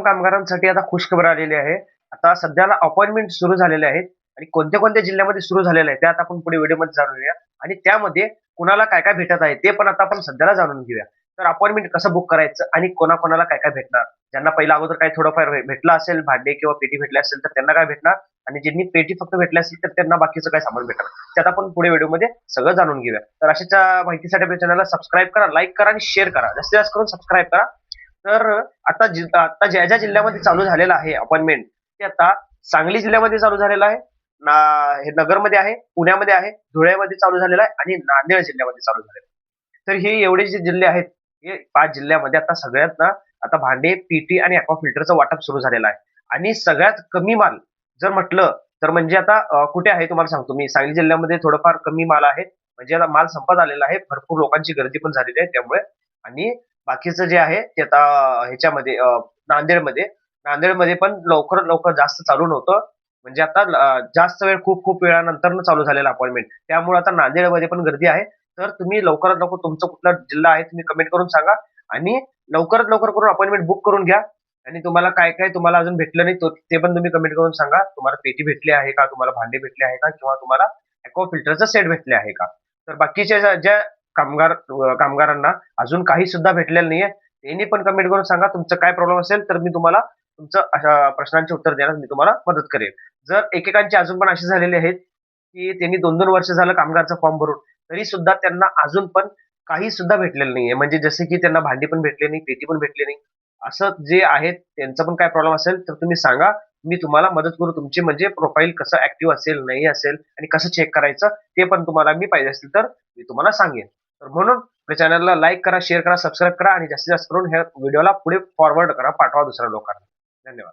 कामगारांसाठी आता खुशखबर आलेली आहे. आता सध्याला अपॉइंटमेंट सुरू झालेले आहेत आणि कोणत्या-कोणत्या जिल्ह्यामध्ये सुरू झालेलं आहे, ते आता आपण पुढे व्हिडिओमध्ये जाणून घेऊया आणि त्यामध्ये कुणाला काय-काय भेटत आहे, ते पण आता आपण सध्याला जाणून घेऊया. तर अपॉइंटमेंट कसं बुक करायचं आणि कोणाकोणाला काय-काय भेटणार? ज्यांना पहिलं अगोदर काही थोडंफार भेटलं असेल, भांडे किंवा पेटी भेटली असेल, तर त्यांना काय भेटणार? आणि ज्यांनी पेटी फक्त भेटली असेल, तर त्यांना बाकीचं काय सामान भेटणार? ते आता आपण पुढे व्हिडिओमध्ये सगळं जाणून घेऊया. तर अशाच माहितीसाठी आपल्या चॅनलला सबस्क्राईब करा, लाईक करा आणि शेअर करा. जास्तीत जास्त करून सबस्क्राईब करा. तर आता ज्या-ज्या जिल्ह्यामध्ये चालू झालेलं आहे अपॉइंटमेंट, ते आता सांगली जिल्ह्यामध्ये चालू झालेलं आहे, ना हे नगरमध्ये आहे, पुण्यामध्ये आहे, धुळ्यामध्ये चालू झालेलं आहे आणि नांदेड जिल्ह्यामध्ये चालू झालेलं आहे. तर हे एवढे जे जिल्हे आहेत, हे 5 जिल्ह्यामध्ये आता सगळ्यात ना आता भांडे, पीटी आणि aqua फिल्टरचं वाटप सुरू झालेलं आहे. आणि सगळ्यात कमी माल जर म्हटलं, तर म्हणजे आता कुठे आहे तुम्हाला सांगतो मी. सांगली जिल्ह्यामध्ये थोडंफार कमी माल आहे. म्हणजे आता माल संपत आलेला आहे. भरपूर लोकांची गर्दी पण झालेली आहे त्यामुळे. आणि बाकीचं जे आहे ते आता ह्याच्यामध्ये नांदेडमध्ये नांदेडमध्ये पण लवकरात लवकर जास्त चालू नव्हतं. म्हणजे आता जास्त वेळ खूप वेळानंतर चालू झालेलं अपॉइंटमेंट. त्यामुळे आता नांदेडमध्ये पण गर्दी आहे. तर तुम्ही लवकरात लवकर तुमचा कुठला जिल्हा आहे तुम्ही कमेंट करून सांगा आणि लवकरात लवकर करून अपॉइंटमेंट बुक करून घ्या. आणि तुम्हाला काय-काय तुम्हाला अजून भेटलं नाही ते पण तुम्ही कमेंट करून सांगा. तुम्हाला पेटी भेटली आहे का? तुम्हाला भांडे भेटले आहे का? किंवा तुम्हाला aqua फिल्टरचा सेट भेटले आहे का? तर बाकीच्या ज्या कामगारांना अजून काही सुद्धा भेटलेलं नाहीये. त्यांनी पण कमेंट करून सांगा तुमचं काय प्रॉब्लेम असेल, तर मी तुम्हाला तुमचं अशा प्रश्नांची उत्तर देण्यास मी तुम्हाला मदत करेन. जर एकेकांची अजून पण अशी झालेली आहेत, की त्यांनी 2-2 वर्ष झालं कामगारचा फॉर्म भरून, तरी सुद्धा त्यांना अजून पण काही सुद्धा भेटलेलं नाहीये. म्हणजे जसे की त्यांना भांडी पण भेटली नाही, पेटी पण भेटली नाही. असं जे आहेत त्यांचा पण काय प्रॉब्लेम असेल, तर तुम्ही सांगा. मी तुम्हाला मदत करू. तुमची म्हणजे प्रोफाईल कसं ॲक्टिव्ह असेल, नाही असेल आणि कसं चेक करायचं, ते पण तुम्हाला मी पाहिजे असेल तर मी तुम्हाला सांगेन. तर म्हणून आपल्या चॅनलला लाईक करा, शेअर करा, सबस्क्राईब करा आणि जास्तीत जास्त करून ह्या व्हिडिओला पुढे फॉरवर्ड करा, पाठवा दुसऱ्या लोकांना. धन्यवाद.